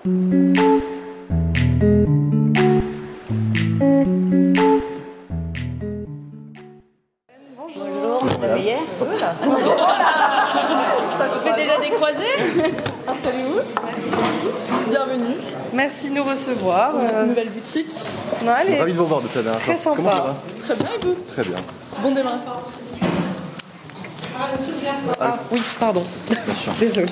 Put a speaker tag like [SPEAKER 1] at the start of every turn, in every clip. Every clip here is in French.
[SPEAKER 1] Bonjour, madame hier. Ça se fait déjà des croisés.
[SPEAKER 2] Installez-vous. Bienvenue.
[SPEAKER 3] Merci de nous recevoir.
[SPEAKER 2] Une nouvelle boutique.
[SPEAKER 3] Non,
[SPEAKER 4] Je suis ravi de vous revoir depuis la dernière fois.
[SPEAKER 3] Très sympa.
[SPEAKER 4] Comment ça va?
[SPEAKER 2] Très bien, et vous?
[SPEAKER 4] Très bien.
[SPEAKER 2] Bon démarrage.
[SPEAKER 3] Ah oui, pardon. Désolée.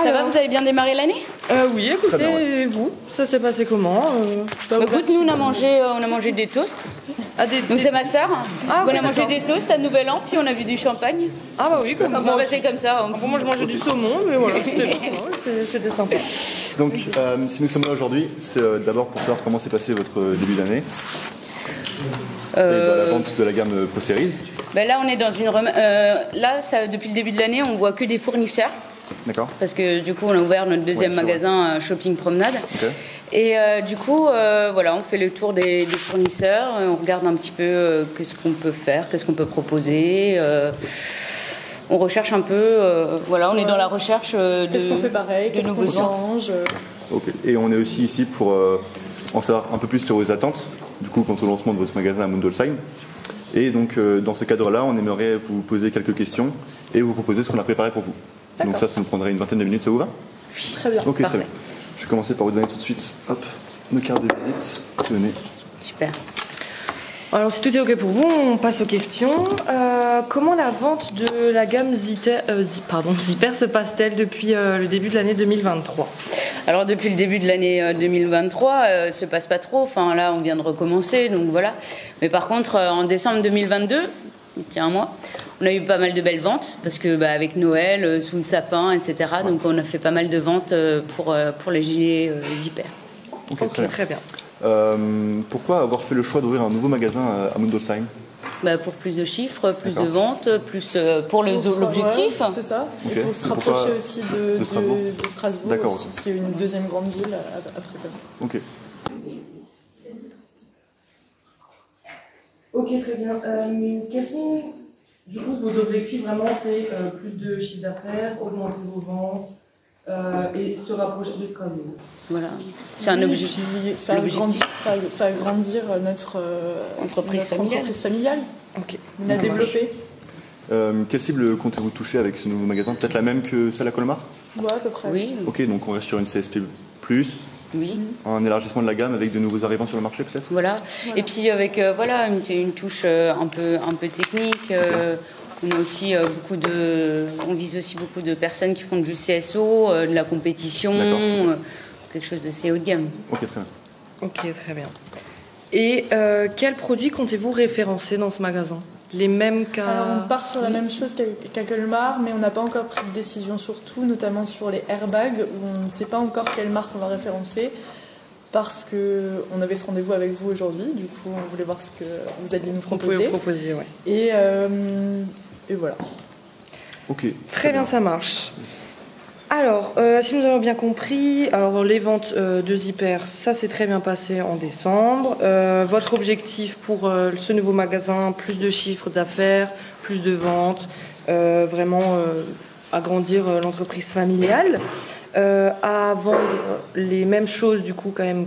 [SPEAKER 1] Ça va, vous avez bien démarré l'année?
[SPEAKER 3] Oui, écoutez,
[SPEAKER 4] bien, ouais.
[SPEAKER 3] et vous, ça s'est passé comment
[SPEAKER 1] Écoute, nous on a mangé des toasts. Donc c'est ma sœur.
[SPEAKER 3] Ah,
[SPEAKER 1] On
[SPEAKER 3] ok,
[SPEAKER 1] a mangé
[SPEAKER 3] d'accord.
[SPEAKER 1] des toasts à Nouvel An, puis on a vu du champagne.
[SPEAKER 3] Ah bah oui, comme
[SPEAKER 1] Ça
[SPEAKER 3] ça.
[SPEAKER 1] s'est passé comme ça.
[SPEAKER 3] Bon, moi je mangeais du saumon, mais voilà, c'était sympa.
[SPEAKER 4] Donc, si nous sommes là aujourd'hui, c'est d'abord pour savoir comment s'est passé votre début d'année. Et la vente de la gamme Pro Series.
[SPEAKER 1] Ben là, on est dans une depuis le début de l'année, on voit que des fournisseurs.
[SPEAKER 4] D'accord.
[SPEAKER 1] Parce que du coup, on a ouvert notre deuxième
[SPEAKER 4] c'est vrai.
[SPEAKER 1] magasin Shopping Promenade.
[SPEAKER 4] Ok.
[SPEAKER 1] Et du coup, voilà, on fait le tour des fournisseurs, on regarde un petit peu qu'est-ce qu'on peut faire, qu'est-ce qu'on peut proposer. On recherche un peu, voilà, on est dans la recherche de.
[SPEAKER 2] Qu'est-ce qu'on fait pareil? Qu'est-ce qu'on
[SPEAKER 1] nouveaux
[SPEAKER 2] change?
[SPEAKER 4] Ok. Et on est aussi ici pour en savoir un peu plus sur vos attentes, du coup, quant au lancement de votre magasin à Mundolsheim. Et donc, dans ce cadre-là, on aimerait vous poser quelques questions et vous proposer ce qu'on a préparé pour vous. Donc ça nous prendrait une vingtaine de minutes, ça vous va?
[SPEAKER 2] Très bien.
[SPEAKER 4] Ok,
[SPEAKER 1] Parfait.
[SPEAKER 4] très bien. Je vais commencer par vous donner tout de suite, hop, nos cartes de visite. Tenez.
[SPEAKER 1] Super.
[SPEAKER 3] Alors si tout est ok pour vous, on passe aux questions. Comment la vente de la gamme Zipper se passe-t-elle depuis le début de l'année 2023?
[SPEAKER 1] Alors depuis le début de l'année 2023, se passe pas trop. Enfin là, on vient de recommencer, donc voilà. Mais par contre, en décembre 2022, il y a un mois, on a eu pas mal de belles ventes parce que avec Noël, sous le sapin, etc. Donc on a fait pas mal de ventes pour les gilets Zipper.
[SPEAKER 4] Ok,
[SPEAKER 3] Très bien.
[SPEAKER 4] Pourquoi avoir fait le choix d'ouvrir un nouveau magasin à Mundolsheim?
[SPEAKER 1] Pour plus de chiffres, plus
[SPEAKER 4] D'accord.
[SPEAKER 1] de ventes, plus pour l'objectif.
[SPEAKER 2] Ouais, c'est ça.
[SPEAKER 4] Ok.
[SPEAKER 2] Et pour se
[SPEAKER 4] Et
[SPEAKER 2] rapprocher
[SPEAKER 4] pourquoi
[SPEAKER 2] aussi de Strasbourg.
[SPEAKER 4] D'accord,
[SPEAKER 2] Aussi,
[SPEAKER 4] ok.
[SPEAKER 2] qui est une deuxième grande ville après.
[SPEAKER 4] Ok.
[SPEAKER 3] Ok, très bien. Quels sont, du coup, vos objectifs vraiment? C'est plus de chiffre d'affaires, augmenter vos ventes et se rapprocher de Strasbourg.
[SPEAKER 1] Voilà, c'est un objectif.
[SPEAKER 2] Puis faire grandir notre
[SPEAKER 1] Entreprise
[SPEAKER 2] familiale.
[SPEAKER 3] Ok.
[SPEAKER 2] On a développé.
[SPEAKER 4] Quelle cible comptez-vous toucher avec ce nouveau magasin? Peut-être la même que celle à Colmar?
[SPEAKER 2] Ouais, à peu près.
[SPEAKER 1] Oui,
[SPEAKER 4] Ok, donc on reste sur une CSP+,
[SPEAKER 1] oui.
[SPEAKER 4] un élargissement de la gamme avec de nouveaux arrivants sur le marché peut-être?
[SPEAKER 1] Voilà. Et puis avec une touche un peu technique. On a aussi on vise aussi beaucoup de personnes qui font du CSO, de la compétition, quelque chose d'assez haut de gamme.
[SPEAKER 4] Ok, très bien.
[SPEAKER 3] Ok, très bien. Et quels produits comptez-vous référencer dans ce magasin? Les mêmes qu'à...
[SPEAKER 2] Alors on part sur la même chose qu'à Colmar, mais on n'a pas encore pris de décision sur tout, notamment sur les airbags, où on ne sait pas encore quelle marque on va référencer, parce qu'on avait ce rendez-vous avec vous aujourd'hui, du coup on voulait voir ce que vous alliez nous proposer.
[SPEAKER 3] Ouais.
[SPEAKER 2] Et voilà.
[SPEAKER 4] Ok.
[SPEAKER 3] Très bien, ça marche. Alors, si nous avons bien compris, alors les ventes de Zipper, ça s'est très bien passé en décembre. Votre objectif pour ce nouveau magasin, plus de chiffres d'affaires, plus de ventes, vraiment agrandir l'entreprise familiale, à vendre les mêmes choses du coup quand même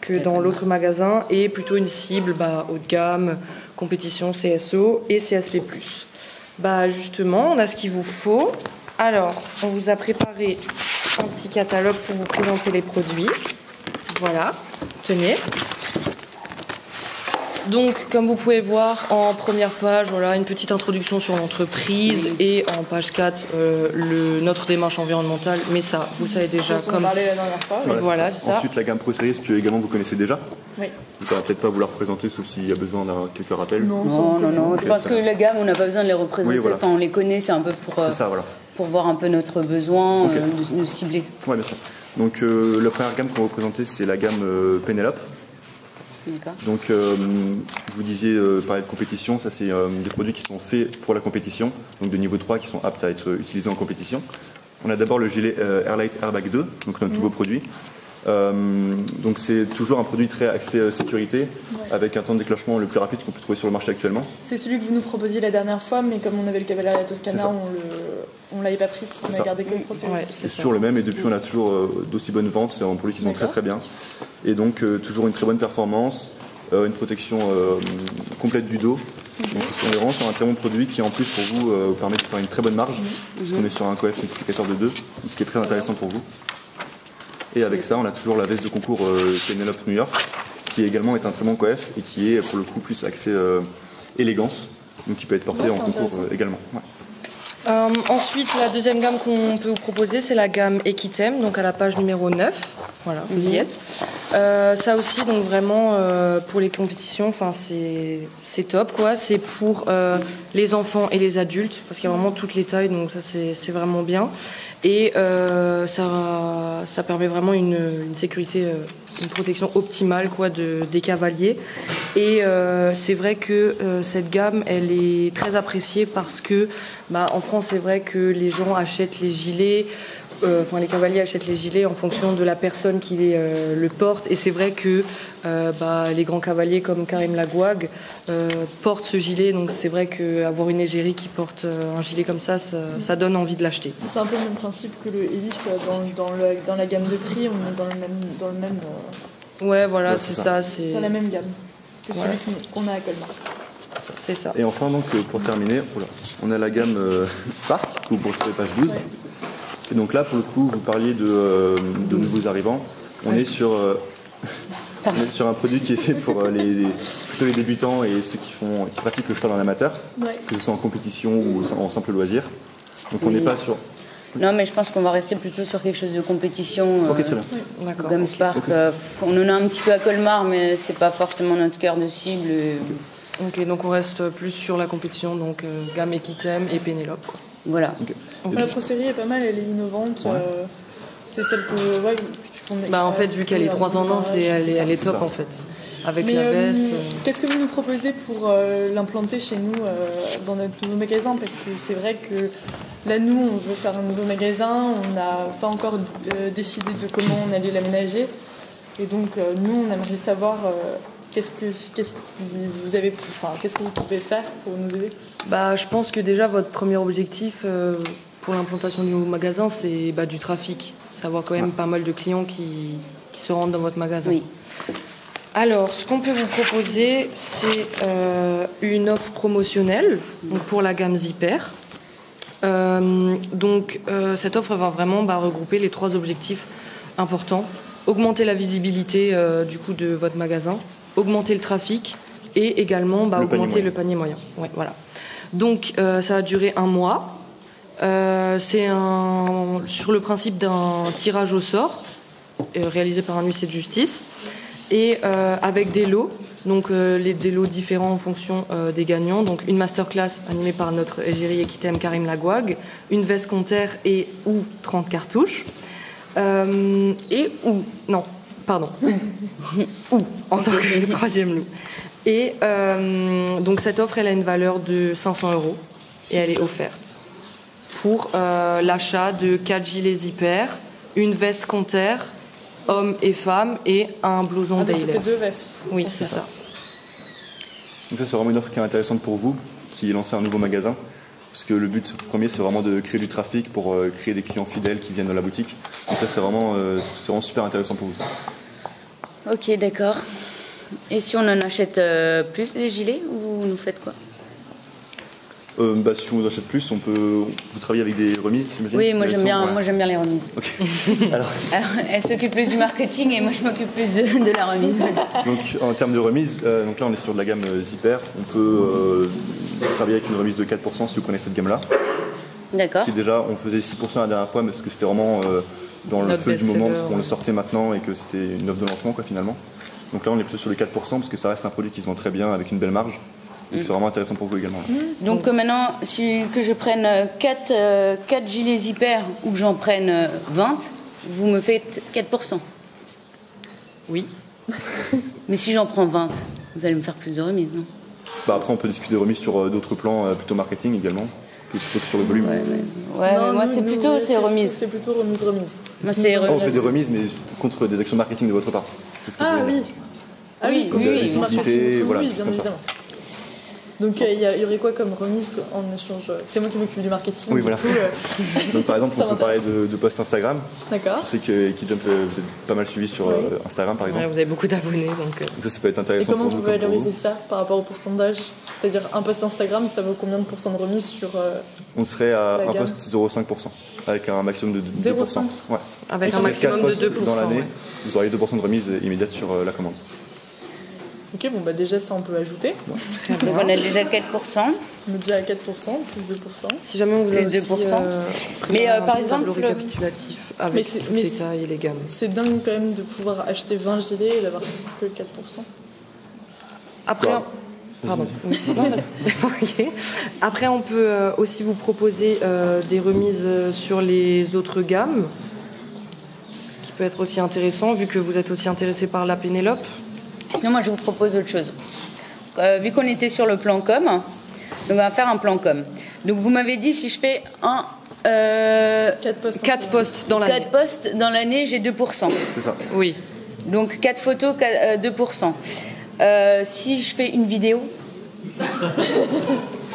[SPEAKER 3] que dans l'autre magasin et plutôt une cible haut de gamme, compétition CSO et CSP+. Justement, on a ce qu'il vous faut. Alors, on vous a préparé un petit catalogue pour vous présenter les produits. Voilà, tenez. Donc, comme vous pouvez voir, en première page, voilà, une petite introduction sur l'entreprise et en page 4, notre démarche environnementale. Mais ça, vous le savez déjà.
[SPEAKER 2] Dont on parlait la dernière fois.
[SPEAKER 3] Voilà, c'est ça.
[SPEAKER 4] Ensuite, la gamme Pro Series que également vous connaissez déjà.
[SPEAKER 2] Oui.
[SPEAKER 4] On ne va peut-être pas vous la représenter, sauf s'il y a besoin d'un quelques rappels.
[SPEAKER 1] Non. Je pense que les gammes, on n'a pas besoin de les représenter.
[SPEAKER 4] Oui, voilà.
[SPEAKER 1] Enfin, on les connaît, c'est un peu
[SPEAKER 4] C'est ça, voilà.
[SPEAKER 1] pour voir un peu notre besoin,
[SPEAKER 4] Ok.
[SPEAKER 1] de nous cibler.
[SPEAKER 4] Ouais, bien sûr. Donc, la première gamme qu'on va vous présenter, c'est la gamme Penelope.
[SPEAKER 1] D'accord.
[SPEAKER 4] Donc, vous disiez parler de compétition, ça c'est des produits qui sont faits pour la compétition, donc de niveau 3 qui sont aptes à être utilisés en compétition. On a d'abord le gilet Airlight Airbag 2, donc notre nouveau produit. Donc c'est toujours un produit très axé sécurité, avec un temps de déclenchement le plus rapide qu'on peut trouver sur le marché actuellement.
[SPEAKER 2] C'est celui que vous nous proposiez la dernière fois, mais comme on avait le Cavalleria Toscana, on l'avait pas pris, on
[SPEAKER 4] C'est
[SPEAKER 2] a
[SPEAKER 4] ça.
[SPEAKER 2] gardé que le Pro Series.
[SPEAKER 3] Ouais,
[SPEAKER 4] C'est toujours le même et depuis on a toujours d'aussi bonnes ventes, c'est un produit qui sont très
[SPEAKER 2] D'accord.
[SPEAKER 4] très bien. Et donc toujours une très bonne performance, une protection complète du dos. Donc on est vraiment sur un très bon produit qui en plus pour vous permet de faire une très bonne marge, parce qu'on est sur un coef multiplicateur de 2, ce qui est très intéressant pour vous. Et avec ça on a toujours la veste de concours Penelope New York, qui également est un très bon coef et qui est pour le coup plus axé élégance, donc qui peut être porté
[SPEAKER 2] Ouais,
[SPEAKER 4] en
[SPEAKER 2] c'est
[SPEAKER 4] concours
[SPEAKER 2] intéressant.
[SPEAKER 4] également. Ouais.
[SPEAKER 3] Ensuite, la deuxième gamme qu'on peut vous proposer, c'est la gamme Equitem, donc à la page numéro 9. Voilà, vous y êtes. Ça aussi, donc vraiment, pour les compétitions, enfin, c'est top, quoi. C'est pour les enfants et les adultes, parce qu'il y a vraiment toutes les tailles, donc ça, c'est vraiment bien. Et ça permet vraiment une sécurité, une protection optimale, quoi, des cavaliers. Et c'est vrai que cette gamme, elle est très appréciée parce que, en France, c'est vrai que les gens achètent les gilets, les cavaliers achètent les gilets en fonction de la personne qui le porte. Et c'est vrai que les grands cavaliers comme Karim Lagouag portent ce gilet. Donc c'est vrai qu'avoir une égérie qui porte un gilet comme ça donne envie de l'acheter.
[SPEAKER 2] C'est un peu le même principe que le Elite dans la gamme de prix, on est dans le même
[SPEAKER 3] Ouais, voilà,
[SPEAKER 4] Ouais,
[SPEAKER 3] c'est
[SPEAKER 4] c'est
[SPEAKER 3] ça.
[SPEAKER 2] dans la même gamme que
[SPEAKER 3] Voilà.
[SPEAKER 2] celui qu'on a à Colmar.
[SPEAKER 3] C'est ça.
[SPEAKER 4] Et enfin, donc, pour terminer, on a la gamme Spark, que vous retrouvez page 12.
[SPEAKER 2] Ouais.
[SPEAKER 4] Et donc là, pour le coup, vous parliez de nouveaux arrivants. On est sur un produit qui est fait pour plutôt les débutants et ceux qui pratiquent le cheval en amateur,
[SPEAKER 2] Ouais.
[SPEAKER 4] que ce soit en compétition ou en simple loisir. Donc on
[SPEAKER 1] Oui.
[SPEAKER 4] n'est pas sur...
[SPEAKER 1] Non, mais je pense qu'on va rester plutôt sur quelque chose de compétition.
[SPEAKER 4] Ok, très bien.
[SPEAKER 3] D'accord.
[SPEAKER 1] Comme
[SPEAKER 3] ok.
[SPEAKER 1] Spark, on en a un petit peu à Colmar, mais c'est pas forcément notre cœur de cible.
[SPEAKER 3] Ok, donc on reste plus sur la compétition, donc gamme Equitem et Pénélope, quoi.
[SPEAKER 1] Voilà.
[SPEAKER 2] La Pro Series est pas mal, elle est innovante.
[SPEAKER 4] Ouais.
[SPEAKER 2] C'est celle qu'on est.
[SPEAKER 3] En fait, vu qu'elle est 3 en 1, elle est
[SPEAKER 4] C'est
[SPEAKER 3] top
[SPEAKER 4] ça.
[SPEAKER 3] en fait. Avec
[SPEAKER 2] Mais
[SPEAKER 3] la veste.
[SPEAKER 2] qu'est-ce que vous nous proposez pour l'implanter chez nous dans notre nouveau magasin? Parce que c'est vrai que là, nous, on veut faire un nouveau magasin, on n'a pas encore décidé de comment on allait l'aménager. Et donc, nous, on aimerait savoir qu'est-ce que vous pouvez faire pour nous aider?
[SPEAKER 3] Je pense que déjà votre premier objectif pour l'implantation du nouveau magasin, c'est du trafic. Savoir quand même pas mal de clients qui se rendent dans votre magasin.
[SPEAKER 1] Oui.
[SPEAKER 3] Alors, ce qu'on peut vous proposer, c'est une offre promotionnelle donc pour la gamme Zipper. Cette offre va vraiment regrouper les 3 objectifs importants. Augmenter la visibilité du coup de votre magasin, augmenter le trafic et également augmenter le panier moyen. Ouais, voilà. Donc ça va durer 1 mois. C'est sur le principe d'un tirage au sort réalisé par un huissier de justice et avec des lots, donc des lots différents en fonction des gagnants. Donc une masterclass animée par notre égérie Equitem Karim Lagouag, une veste Conter et ou 30 cartouches. En tant que troisième lot. Et donc cette offre, elle a une valeur de 500 € et elle est offerte pour l'achat de 4 gilets Zipper, une veste Conter, hommes et femmes, et un blouson
[SPEAKER 2] Donc, ça
[SPEAKER 3] Dayler.
[SPEAKER 2] fait 2 vestes.
[SPEAKER 3] Oui, c'est ça.
[SPEAKER 4] Donc ça, c'est vraiment une offre qui est intéressante pour vous, qui lancez un nouveau magasin. Parce que le but premier, c'est vraiment de créer du trafic pour créer des clients fidèles qui viennent dans la boutique. Donc ça, c'est vraiment super intéressant pour vous. Ça.
[SPEAKER 1] Ok, d'accord. Et si on en achète plus des gilets, vous nous faites quoi?
[SPEAKER 4] Si on vous achète plus, vous travaillez avec des remises, j'imagine?
[SPEAKER 1] Oui, moi j'aime bien,
[SPEAKER 4] Ouais.
[SPEAKER 1] moi j'aime bien les remises.
[SPEAKER 4] Ok. Alors,
[SPEAKER 1] Alors, elle s'occupe plus du marketing et moi je m'occupe plus de la remise.
[SPEAKER 4] donc en termes de remise, donc là on est sur de la gamme Zipper. On peut travailler avec une remise de 4% si vous connaissez cette gamme-là.
[SPEAKER 1] D'accord.
[SPEAKER 4] Qui déjà, on faisait 6% la dernière fois, mais parce que c'était vraiment dans le
[SPEAKER 3] Notre
[SPEAKER 4] feu du moment, parce
[SPEAKER 3] best-seller,
[SPEAKER 4] qu'on le
[SPEAKER 3] ouais.
[SPEAKER 4] sortait maintenant et que c'était une offre de lancement finalement. Donc là on est plutôt sur les 4% parce que ça reste un produit qui se vend très bien avec une belle marge. Donc c'est vraiment intéressant pour vous également.
[SPEAKER 1] Donc maintenant, que je prenne 4 gilets Zipper ou que j'en prenne 20, vous me faites 4%.
[SPEAKER 3] Oui.
[SPEAKER 1] Mais si j'en prends 20, vous allez me faire plus de remises, non?
[SPEAKER 4] Après on peut discuter de remise sur d'autres plans plutôt marketing également, plutôt que sur le volume.
[SPEAKER 1] Ouais,
[SPEAKER 2] Non,
[SPEAKER 1] mais moi
[SPEAKER 2] nous,
[SPEAKER 1] c'est plutôt c'est remise.
[SPEAKER 2] C'est plutôt remise.
[SPEAKER 1] Moi c'est
[SPEAKER 4] On fait
[SPEAKER 1] remise.
[SPEAKER 4] des remises mais contre des actions marketing de votre part. C'est ce que je
[SPEAKER 2] Ah
[SPEAKER 4] voulais dire.
[SPEAKER 2] oui. Ah oui,
[SPEAKER 1] Oui,
[SPEAKER 2] comme
[SPEAKER 1] oui,
[SPEAKER 2] sur la
[SPEAKER 4] visibilité,
[SPEAKER 2] franchise,
[SPEAKER 4] voilà,
[SPEAKER 2] oui,
[SPEAKER 4] c'est
[SPEAKER 2] bien
[SPEAKER 4] comme ça.
[SPEAKER 2] évidemment. Donc il y aurait quoi comme remise en échange? C'est moi qui m'occupe du marketing.
[SPEAKER 4] Oui,
[SPEAKER 2] du
[SPEAKER 4] voilà.
[SPEAKER 2] coup,
[SPEAKER 4] Donc par exemple,
[SPEAKER 2] Ça
[SPEAKER 4] on peut parler de posts Instagram.
[SPEAKER 2] D'accord.
[SPEAKER 4] Je sais que Kidjump, vous êtes pas mal suivi sur
[SPEAKER 2] Oui.
[SPEAKER 4] Instagram par exemple.
[SPEAKER 3] Ouais, vous avez beaucoup d'abonnés, donc...
[SPEAKER 4] Donc ça peut être
[SPEAKER 2] Et
[SPEAKER 4] intéressant
[SPEAKER 2] comment
[SPEAKER 4] pour
[SPEAKER 2] vous
[SPEAKER 4] nous comme pour
[SPEAKER 2] valorisez
[SPEAKER 4] vous.
[SPEAKER 2] ça par rapport au pourcentage? C'est-à-dire un post Instagram, ça vaut combien de pourcents de remise sur
[SPEAKER 4] On serait à
[SPEAKER 2] La
[SPEAKER 4] un
[SPEAKER 2] gamme.
[SPEAKER 4] post 0,5%, avec un maximum de 2%.
[SPEAKER 2] 0,5.
[SPEAKER 4] Ouais.
[SPEAKER 3] Avec
[SPEAKER 4] Et
[SPEAKER 3] un
[SPEAKER 4] sur les
[SPEAKER 3] maximum
[SPEAKER 4] 4
[SPEAKER 3] de
[SPEAKER 4] posts
[SPEAKER 3] 2%.
[SPEAKER 4] dans l'année,
[SPEAKER 3] ouais.
[SPEAKER 4] vous auriez 2% de remise immédiate sur la commande.
[SPEAKER 2] Ok, bon bah déjà ça on peut ajouter.
[SPEAKER 3] Très
[SPEAKER 1] Donc
[SPEAKER 3] bien.
[SPEAKER 1] on a déjà 4%.
[SPEAKER 2] On est déjà à 4%, plus 2%.
[SPEAKER 3] Si jamais on vous a
[SPEAKER 1] Plus
[SPEAKER 3] aussi,
[SPEAKER 1] 2%. Mais,
[SPEAKER 3] un
[SPEAKER 1] par
[SPEAKER 3] petit
[SPEAKER 1] exemple,
[SPEAKER 3] tableau récapitulatif
[SPEAKER 2] Mais
[SPEAKER 3] avec
[SPEAKER 2] c'est-
[SPEAKER 3] toutes
[SPEAKER 2] mais
[SPEAKER 3] les
[SPEAKER 2] c'est-
[SPEAKER 3] tailles et les gammes.
[SPEAKER 2] C'est dingue quand même de pouvoir acheter 20 gilets et d'avoir que 4%.
[SPEAKER 3] Après,
[SPEAKER 4] Quoi
[SPEAKER 3] pardon. Oui. Non, ok. Après, on peut aussi vous proposer des remises sur les autres gammes, ce qui peut être aussi intéressant vu que vous êtes aussi intéressé par la Pénélope.
[SPEAKER 1] Sinon, moi, je vous propose autre chose. Vu qu'on était sur le plan com, donc on va faire un plan com. Donc vous m'avez dit si je fais
[SPEAKER 2] 4 posts.
[SPEAKER 3] 4 postes dans l'année.
[SPEAKER 1] 4 posts dans l'année, j'ai 2%.
[SPEAKER 4] C'est ça.
[SPEAKER 3] Oui.
[SPEAKER 1] Donc 4 photos, 2%. Si je fais une vidéo,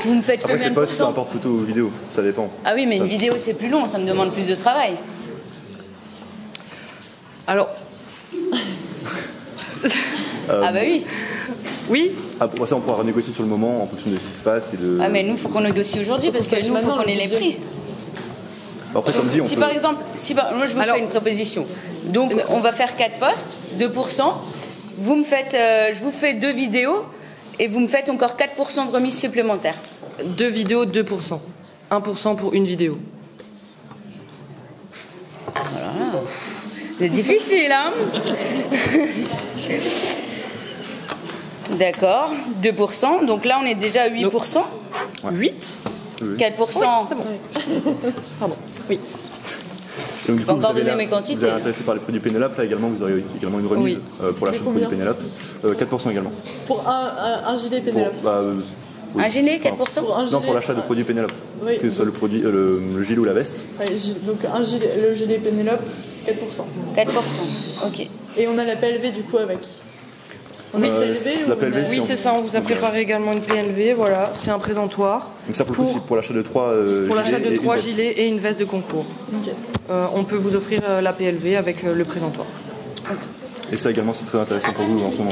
[SPEAKER 1] vous me faites
[SPEAKER 4] Après,
[SPEAKER 1] combien
[SPEAKER 4] c'est
[SPEAKER 1] de
[SPEAKER 4] pas si ça
[SPEAKER 1] pourcents?
[SPEAKER 4] importe photo ou vidéo, ça dépend.
[SPEAKER 1] Ah oui, mais une
[SPEAKER 4] Ça-
[SPEAKER 1] vidéo, c'est plus long, ça me demande plus de travail.
[SPEAKER 3] Alors,
[SPEAKER 1] Ah bah oui.
[SPEAKER 3] oui,
[SPEAKER 4] Ah, pour ça, on pourra renégocier sur le moment en fonction de ce qui se passe. Et de...
[SPEAKER 1] Ah mais nous, il faut qu'on négocie aujourd'hui parce que
[SPEAKER 2] sache
[SPEAKER 1] nous, il faut
[SPEAKER 2] maintenant
[SPEAKER 1] qu'on ait
[SPEAKER 2] le
[SPEAKER 1] les
[SPEAKER 2] budget.
[SPEAKER 1] prix.
[SPEAKER 4] Après, comme dit, on
[SPEAKER 1] Si
[SPEAKER 4] peut...
[SPEAKER 1] par exemple, moi je vous
[SPEAKER 3] Alors-
[SPEAKER 1] fais une proposition. Donc on va faire 4 postes, 2%. Vous me faites, je vous fais 2 vidéos et vous me faites encore 4% de remise supplémentaire.
[SPEAKER 3] 2 vidéos, 2%. 1% pour une vidéo.
[SPEAKER 1] C'est difficile, hein? D'accord, 2%. Donc là, on est déjà à 8%.
[SPEAKER 3] 8
[SPEAKER 1] 4%.
[SPEAKER 3] Pardon. Oui.
[SPEAKER 4] Donc, du
[SPEAKER 1] pas
[SPEAKER 4] coup,
[SPEAKER 1] encore
[SPEAKER 4] vous avez
[SPEAKER 1] donner
[SPEAKER 4] la-
[SPEAKER 1] mes quantités.
[SPEAKER 4] Vous êtes intéressé par les produits Pénélope, là également, vous aurez également une remise
[SPEAKER 3] Oui.
[SPEAKER 4] pour l'achat de
[SPEAKER 2] combien
[SPEAKER 4] produits Pénélope. 4% également.
[SPEAKER 2] Pour un gilet
[SPEAKER 4] Pour,
[SPEAKER 2] Pénélope.
[SPEAKER 4] oui.
[SPEAKER 1] Un gilet,
[SPEAKER 4] Enfin,
[SPEAKER 1] 4%.
[SPEAKER 2] Pour un gilet.
[SPEAKER 4] Non, pour l'achat de produits Pénélope.
[SPEAKER 2] Oui.
[SPEAKER 4] Que ce soit le, produit, le gilet ou la veste.
[SPEAKER 2] Ouais, donc le gilet Pénélope, 4%.
[SPEAKER 1] 4%. Ok.
[SPEAKER 2] Et on a la PLV du coup avec. On a une PLV ou
[SPEAKER 4] la
[SPEAKER 2] on
[SPEAKER 4] PLV,
[SPEAKER 2] a-
[SPEAKER 4] si
[SPEAKER 3] Oui,
[SPEAKER 4] on-
[SPEAKER 3] c'est ça, on vous a préparé également une PLV, voilà, c'est un présentoir.
[SPEAKER 4] Donc ça, pour le coup, c'est pour l'achat de 3
[SPEAKER 3] Pour l'achat
[SPEAKER 4] gilets
[SPEAKER 3] de
[SPEAKER 4] et
[SPEAKER 3] 3
[SPEAKER 4] une veste.
[SPEAKER 3] gilets et une veste de concours.
[SPEAKER 2] Ok.
[SPEAKER 3] On peut vous offrir la PLV avec le présentoir.
[SPEAKER 4] Et ça également, c'est très intéressant pour vous en ce moment.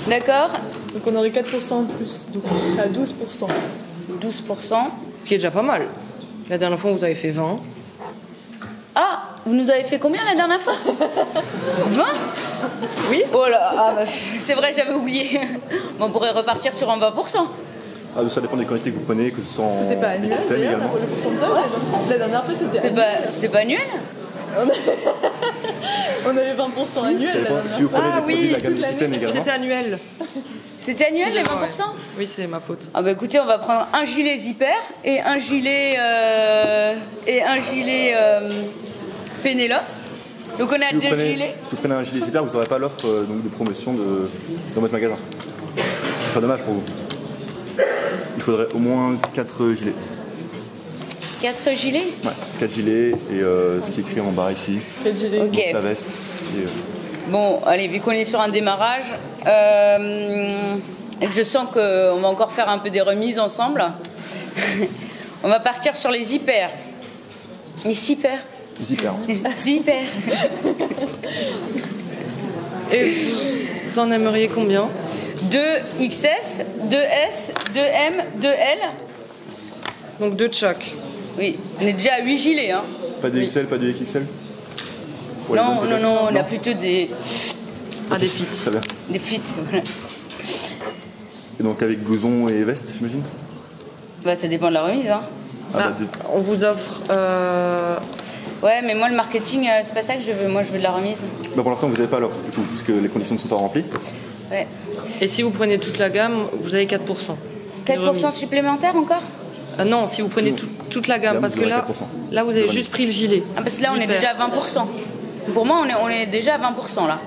[SPEAKER 1] D'accord.
[SPEAKER 2] Donc on aurait 4% en plus. Donc on serait à 12%.
[SPEAKER 1] 12%.
[SPEAKER 3] Ce qui est déjà pas mal. La dernière fois, vous avez fait 20.
[SPEAKER 1] Ah, vous nous avez fait combien la dernière fois? 20? Oui. Oh là, ah bah, c'est vrai, j'avais oublié. Bon, on pourrait repartir sur un 20%.
[SPEAKER 4] Ah, ça dépend des quantités que vous prenez, que ce soit en
[SPEAKER 2] C'était pas annuel
[SPEAKER 4] XXL
[SPEAKER 2] d'ailleurs,
[SPEAKER 4] également.
[SPEAKER 2] le pourcentage. La dernière fois c'était
[SPEAKER 1] C'était
[SPEAKER 2] annuel.
[SPEAKER 1] pas, c'était pas annuel?
[SPEAKER 2] On avait 20%
[SPEAKER 4] Ça
[SPEAKER 2] annuel la
[SPEAKER 4] dépend
[SPEAKER 2] dernière
[SPEAKER 4] si vous
[SPEAKER 2] fois.
[SPEAKER 4] prenez
[SPEAKER 3] Ah
[SPEAKER 4] des produits
[SPEAKER 3] oui,
[SPEAKER 4] de la gamme
[SPEAKER 2] toute l'année.
[SPEAKER 4] Item également.
[SPEAKER 3] C'était annuel.
[SPEAKER 1] C'était annuel les 20%?
[SPEAKER 3] Oui, c'est ma faute.
[SPEAKER 1] Ah bah écoutez, on va prendre un gilet zipper et un gilet Pénélope. Donc on a
[SPEAKER 4] Si vous,
[SPEAKER 1] 2
[SPEAKER 4] prenez,
[SPEAKER 1] gilets.
[SPEAKER 4] si vous prenez un gilet zipper, vous n'aurez pas l'offre donc de promotion dans votre magasin. Ce serait dommage pour vous. Il faudrait au moins 4 gilets.
[SPEAKER 1] 4 gilets?
[SPEAKER 4] Ouais, 4 gilets et ce qui est écrit en barre ici,
[SPEAKER 2] Quel gilet.
[SPEAKER 1] Ok.
[SPEAKER 4] la veste. Et,
[SPEAKER 1] Bon, allez, vu qu'on est sur un démarrage, et que je sens qu'on va encore faire un peu des remises ensemble. On va partir sur les zippers. Les zippers.
[SPEAKER 4] zipper.
[SPEAKER 1] Zippers.
[SPEAKER 3] Et vous en aimeriez combien?
[SPEAKER 1] 2 XS, 2 S, 2 M, 2 L.
[SPEAKER 3] Donc 2 de chaque.
[SPEAKER 1] Oui, on est déjà à 8 gilets. Hein.
[SPEAKER 4] Pas de XL, pas de XXL Pour les
[SPEAKER 1] Non,
[SPEAKER 4] hommes,
[SPEAKER 1] non,
[SPEAKER 4] peut-être
[SPEAKER 1] non, on a plutôt des
[SPEAKER 3] Ah, des fits.
[SPEAKER 4] Très bien.
[SPEAKER 1] fits. Voilà.
[SPEAKER 4] Et donc avec blouson et veste, j'imagine.
[SPEAKER 1] Bah, ça dépend de la remise. Hein.
[SPEAKER 3] Bah, on vous offre.
[SPEAKER 1] Ouais, mais moi, le marketing, c'est pas ça que je veux. Moi, je veux de la remise.
[SPEAKER 4] Bah, pour l'instant, vous n'avez pas l'offre du coup, puisque les conditions ne sont pas remplies.
[SPEAKER 1] Ouais.
[SPEAKER 3] Et si vous prenez toute la gamme, vous avez 4%.
[SPEAKER 1] 4% supplémentaires encore?
[SPEAKER 3] Non, si vous prenez toute la gamme,
[SPEAKER 4] Là,
[SPEAKER 3] parce
[SPEAKER 4] vous
[SPEAKER 3] que
[SPEAKER 4] aurez
[SPEAKER 3] là,
[SPEAKER 4] 4%.
[SPEAKER 3] là vous avez
[SPEAKER 4] De
[SPEAKER 3] juste pris le gilet.
[SPEAKER 1] Ah, parce que là, on est
[SPEAKER 3] Zipper.
[SPEAKER 1] déjà à 20%. Pour moi, on est déjà à 20% là.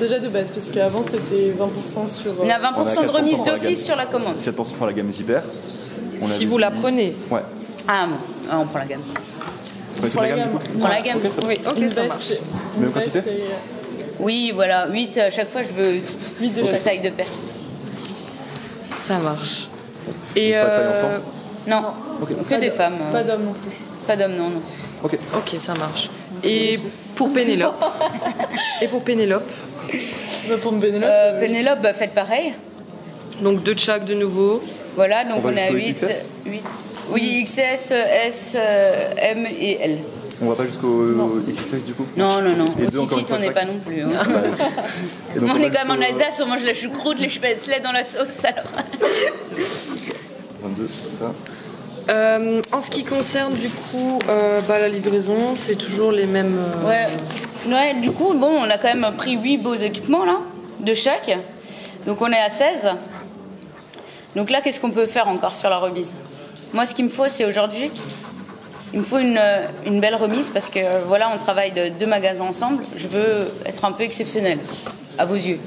[SPEAKER 2] Déjà de base, parce qu'avant c'était 20% sur.
[SPEAKER 1] On a
[SPEAKER 4] On a
[SPEAKER 1] 20% de
[SPEAKER 4] 4%
[SPEAKER 1] remise
[SPEAKER 4] pour la
[SPEAKER 1] d'office
[SPEAKER 4] gamme.
[SPEAKER 1] sur la commande.
[SPEAKER 4] 4% pour la gamme zipper. On
[SPEAKER 3] Si
[SPEAKER 4] avait
[SPEAKER 3] vous la
[SPEAKER 4] dit-
[SPEAKER 3] prenez.
[SPEAKER 4] Ouais.
[SPEAKER 1] Ah bon, ah, on prend la gamme.
[SPEAKER 4] Vous prenez toute
[SPEAKER 2] Pour
[SPEAKER 4] la
[SPEAKER 2] la
[SPEAKER 4] gamme, du
[SPEAKER 2] gamme.
[SPEAKER 4] coup
[SPEAKER 1] On prend la gamme.
[SPEAKER 3] Oui, ok,
[SPEAKER 2] Une
[SPEAKER 3] ça marche.
[SPEAKER 2] veste.
[SPEAKER 4] Même
[SPEAKER 2] Une
[SPEAKER 4] quantité
[SPEAKER 2] veste et-
[SPEAKER 1] Oui, voilà, 8 à chaque fois, je veux
[SPEAKER 2] 8 de
[SPEAKER 1] chaque
[SPEAKER 2] chaque.
[SPEAKER 1] taille de paire.
[SPEAKER 3] Ça marche. Et
[SPEAKER 4] Pas de taille enfant.
[SPEAKER 1] Non,
[SPEAKER 4] Ok.
[SPEAKER 1] que des femmes.
[SPEAKER 2] Pas d'hommes non plus.
[SPEAKER 1] Pas d'hommes, non, non.
[SPEAKER 4] Ok.
[SPEAKER 3] ok, ça marche. Et pour Pénélope Et pour Pénélope
[SPEAKER 2] Pour me Pénélope.
[SPEAKER 1] Pénélope, bah, faites pareil.
[SPEAKER 3] Donc 2 de chaque de nouveau.
[SPEAKER 1] Voilà, donc
[SPEAKER 4] On
[SPEAKER 1] on,
[SPEAKER 4] va
[SPEAKER 1] est à
[SPEAKER 4] jusqu'au
[SPEAKER 1] 8.
[SPEAKER 4] XS?
[SPEAKER 1] 8. Oui, XS, S, M et L.
[SPEAKER 4] On va pas jusqu'au XXS du coup.
[SPEAKER 1] Non, non, non.
[SPEAKER 4] Et deux,
[SPEAKER 1] Aussi
[SPEAKER 4] encore
[SPEAKER 1] fit,
[SPEAKER 4] une
[SPEAKER 1] on n'est
[SPEAKER 4] fois,
[SPEAKER 1] pas non plus. Hein.
[SPEAKER 4] Et donc,
[SPEAKER 1] On
[SPEAKER 4] va
[SPEAKER 1] est quand même en
[SPEAKER 4] jusqu'au
[SPEAKER 1] Alsace, on mange la choucroute, les spätzle dans la sauce, alors.
[SPEAKER 4] 22, ça.
[SPEAKER 3] En ce qui concerne du coup la livraison, c'est toujours les mêmes.
[SPEAKER 1] Ouais, du coup, bon, on a quand même pris 8 beaux équipements là, de chaque. Donc on est à 16. Donc là, qu'est-ce qu'on peut faire encore sur la remise? Moi, ce qu'il me faut, c'est aujourd'hui, il me faut une belle remise parce que voilà, on travaille de 2 magasins ensemble. Je veux être un peu exceptionnel, à vos yeux.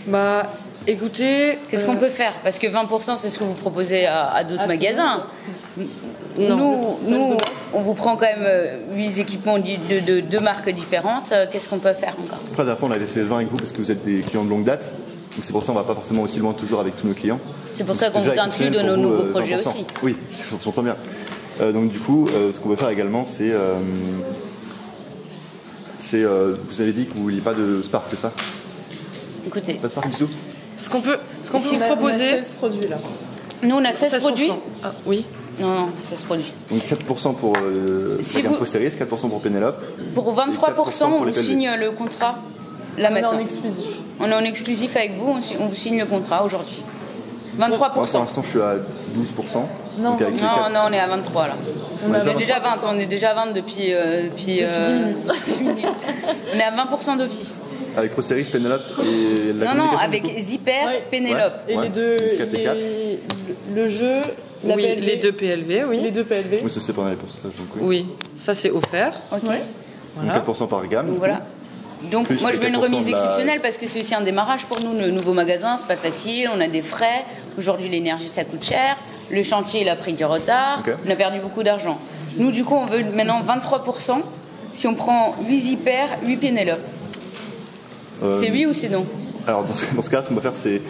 [SPEAKER 3] Bah, écoutez.
[SPEAKER 1] Qu'est-ce qu'on peut faire? Parce que 20%, c'est ce que vous proposez à d'autres magasins.
[SPEAKER 3] Non.
[SPEAKER 1] Nous, on vous prend quand même 8 équipements de 2 marques différentes. Qu'est-ce qu'on peut faire encore?
[SPEAKER 4] Après, à la fois, on avait fait le 20 avec vous parce que vous êtes des clients de longue date. Donc c'est pour ça qu'on va pas forcément aussi loin toujours avec tous nos clients.
[SPEAKER 1] C'est pour
[SPEAKER 4] Donc,
[SPEAKER 1] ça qu'on
[SPEAKER 4] déjà
[SPEAKER 1] vous inclut de
[SPEAKER 4] exceptionnel
[SPEAKER 1] nos
[SPEAKER 4] pour vous,
[SPEAKER 1] nouveaux projets
[SPEAKER 4] 20%.
[SPEAKER 1] aussi.
[SPEAKER 4] Oui, j'entends bien. Donc du coup, ce qu'on peut faire également, c'est... vous avez dit que vous vouliez pas de Spark, c'est ça?
[SPEAKER 1] Écoutez,
[SPEAKER 4] Pas de Spark du tout?
[SPEAKER 3] Ce qu'on peut
[SPEAKER 2] On
[SPEAKER 3] vous
[SPEAKER 2] a
[SPEAKER 3] proposer.
[SPEAKER 2] 16 produits là.
[SPEAKER 1] nous, on a 16
[SPEAKER 3] 16%.
[SPEAKER 1] produits.
[SPEAKER 3] Ah, oui.
[SPEAKER 1] Non, non, 16 produits.
[SPEAKER 4] Donc 4% pour
[SPEAKER 1] Si
[SPEAKER 4] la gamme
[SPEAKER 1] vous-
[SPEAKER 4] Pro Series, 4% pour Pénélope.
[SPEAKER 1] Pour 23%,
[SPEAKER 4] pour
[SPEAKER 1] on
[SPEAKER 4] les
[SPEAKER 1] vous
[SPEAKER 4] PLV.
[SPEAKER 1] signe le contrat là
[SPEAKER 2] On est en
[SPEAKER 1] maintenant.
[SPEAKER 2] exclusif.
[SPEAKER 1] On est en exclusif avec vous, on vous signe le contrat aujourd'hui.
[SPEAKER 4] Moi, pour
[SPEAKER 1] 23%.
[SPEAKER 4] l'instant, je suis à 12%.
[SPEAKER 2] Non,
[SPEAKER 4] Donc, avec les
[SPEAKER 1] Non,
[SPEAKER 4] quatre-
[SPEAKER 1] non, on est à 23 là.
[SPEAKER 2] On a
[SPEAKER 1] On est déjà 20, on est déjà 20 depuis 10 minutes. On est à 20% d'office.
[SPEAKER 4] Avec Pro Series, Pénélope et la
[SPEAKER 1] Non, non,
[SPEAKER 4] communication,
[SPEAKER 1] avec
[SPEAKER 4] du coup.
[SPEAKER 1] Zipper,
[SPEAKER 2] Ouais.
[SPEAKER 1] Pénélope.
[SPEAKER 2] Et
[SPEAKER 4] Ouais.
[SPEAKER 2] les deux.
[SPEAKER 4] Jusqu'à T4.
[SPEAKER 2] Le jeu, la
[SPEAKER 3] Oui,
[SPEAKER 2] PLV,
[SPEAKER 3] les 2 PLV, oui.
[SPEAKER 2] les 2 PLV.
[SPEAKER 4] Oui, ça c'est pendant les pourcentages, donc oui.
[SPEAKER 3] Oui, ça c'est offert.
[SPEAKER 1] Ok.
[SPEAKER 2] Ouais.
[SPEAKER 4] Donc
[SPEAKER 3] Voilà.
[SPEAKER 4] 4% par gamme.
[SPEAKER 1] Donc
[SPEAKER 4] du
[SPEAKER 1] voilà.
[SPEAKER 4] coup.
[SPEAKER 1] Donc
[SPEAKER 4] Plus
[SPEAKER 1] moi je
[SPEAKER 4] les
[SPEAKER 1] veux une
[SPEAKER 4] 4%
[SPEAKER 1] remise
[SPEAKER 4] de la-
[SPEAKER 1] exceptionnelle parce que c'est aussi un démarrage pour nous. Le nouveau magasin, c'est pas facile, on a des frais. Aujourd'hui l'énergie ça coûte cher. Le chantier il a pris du retard.
[SPEAKER 4] Ok.
[SPEAKER 1] On a perdu beaucoup d'argent. Nous du coup on veut maintenant 23% si on prend 8 Zipper, 8 Pénélope. C'est oui ou c'est non?
[SPEAKER 4] Alors dans ce cas, ce qu'on va faire, c'est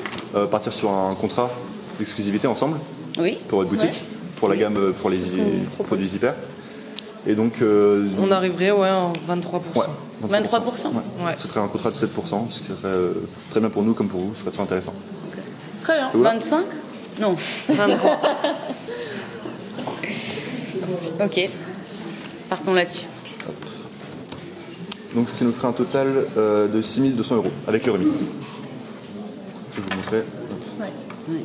[SPEAKER 4] partir sur un contrat d'exclusivité ensemble
[SPEAKER 1] Oui.
[SPEAKER 4] pour votre boutique, pour la gamme, pour les
[SPEAKER 2] propose.
[SPEAKER 4] produits Zipper. Et donc,
[SPEAKER 3] On arriverait en 23%.
[SPEAKER 4] ouais,
[SPEAKER 1] 23%.
[SPEAKER 4] Ouais.
[SPEAKER 3] Ouais.
[SPEAKER 4] Ce serait un contrat de 7%, ce qui serait très bien pour nous comme pour vous, ce serait très intéressant.
[SPEAKER 2] Très bien.
[SPEAKER 4] Ça vous va
[SPEAKER 1] 25? Non.
[SPEAKER 3] 23.
[SPEAKER 1] Ok. Partons là-dessus.
[SPEAKER 4] Donc ce qui nous ferait un total de 6 200 € avec les remises. Je vais vous montrer.
[SPEAKER 1] Oui.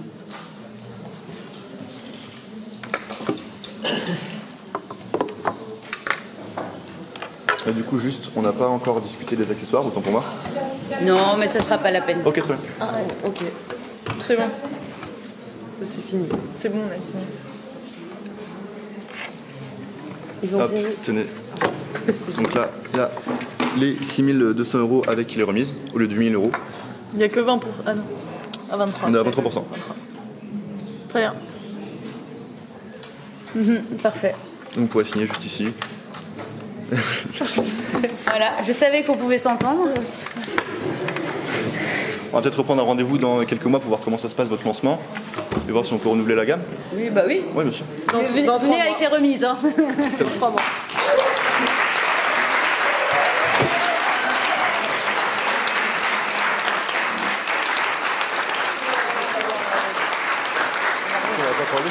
[SPEAKER 4] Et du coup, juste, on n'a pas encore discuté des accessoires, autant pour moi.
[SPEAKER 1] Non, mais ça sera pas la peine.
[SPEAKER 4] Ok, très bien.
[SPEAKER 2] Ah, ok. Très bien.
[SPEAKER 3] C'est fini.
[SPEAKER 2] C'est bon, là, sinon.
[SPEAKER 3] Ils ont
[SPEAKER 4] Hop,
[SPEAKER 3] signé.
[SPEAKER 4] tenez. Donc là, il y a les 6 200 € avec les remises, au lieu de 8 000 €.
[SPEAKER 2] Il n'y a que 20 pour. Ah non. À 23.
[SPEAKER 4] On est à 23%.
[SPEAKER 2] Très bien.
[SPEAKER 1] Parfait.
[SPEAKER 4] Donc vous pourrez signer juste ici.
[SPEAKER 1] Voilà, je savais qu'on pouvait s'entendre.
[SPEAKER 4] On va peut-être reprendre un rendez-vous dans quelques mois pour voir comment ça se passe votre lancement et voir si on peut renouveler la gamme.
[SPEAKER 1] Oui, bah oui.
[SPEAKER 4] Oui, bien sûr.
[SPEAKER 1] Venez,
[SPEAKER 3] dans 3
[SPEAKER 1] venez
[SPEAKER 3] mois.
[SPEAKER 1] avec les remises. Hein.
[SPEAKER 3] 3 mois.
[SPEAKER 4] On va pas parler,